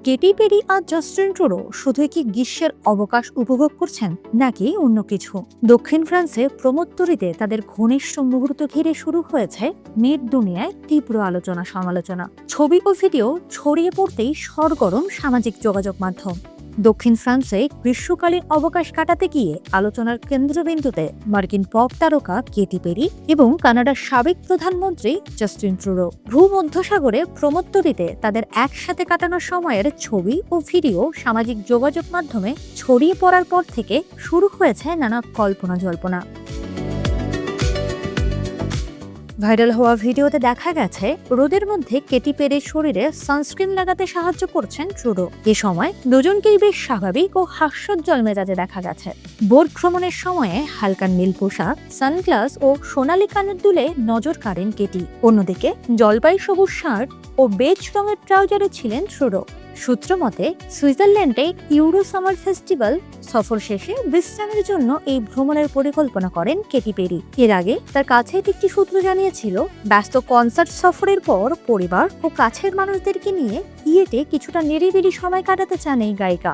Katie peri আর Justin Trudeau শুধুই কি গ্রীষ্মের অবকাশ উপভোগ করছেন নাকি অন্য কিছু? দক্ষিণ ফ্রান্সে প্রমোত্তরিতে তাদের ঘনিষ্ঠ মুহূর্ত ঘিরে শুরু হয়েছে নেট দুনিয়ায় তীব্র আলোচনা সমালোচনা। ছবি ও ভিডিও ছড়িয়ে পড়তেই সরগরম সামাজিক যোগাযোগ মাধ্যম। দক্ষিণ ফ্রান্সে গ্রীষ্মকালীন অবকাশ কাটাতে গিয়ে আলোচনার কেন্দ্রবিন্দুতে মার্কিন পপ তারকা কেটি পেরি এবং কানাডার সাবেক প্রধানমন্ত্রী জাস্টিন ট্রুডো। ভূমধ্যসাগরে প্রমোত্তরিতে তাদের একসাথে কাটানোর সময়ের ছবি ও ভিডিও সামাজিক যোগাযোগ মাধ্যমে ছড়িয়ে পড়ার পর থেকে শুরু হয়েছে নানা কল্পনা জল্পনা। ভাইরাল হওয়া ভিডিওতে দেখা গেছে রোদের মধ্যে কেটি পেরির শরীরে সানস্ক্রিন লাগাতে সাহায্য করছেন ট্রুডো। এ সময় দুজনকেই বেশ স্বাভাবিক ও হাস্যোজ্জ্বল মেজাজে দেখা গেছে। বোট ভ্রমণের সময়ে হালকা নীল পোশাক, সানগ্লাস ও সোনালী কানের দুলে নজর কাড়েন কেটি। অন্যদিকে জলপাই সবুজ শার্ট ও বেজ রঙের ট্রাউজারে ছিলেন ট্রুডো। সূত্র মতে সুইজারল্যান্ডে ইউরো সামার ফেস্টিভ্যাল সফর শেষে বিশ্রামের জন্য এই ভ্রমণের পরিকল্পনা করেন কেটি পেরি। এর আগে তার কাছের একটি সূত্র জানিয়েছিল, ব্যস্ত কনসার্ট সফরের পর পরিবার ও কাছের মানুষদেরকে নিয়ে ইয়েতে কিছুটা নিরিবিলি সময় কাটাতে চান এই গায়িকা।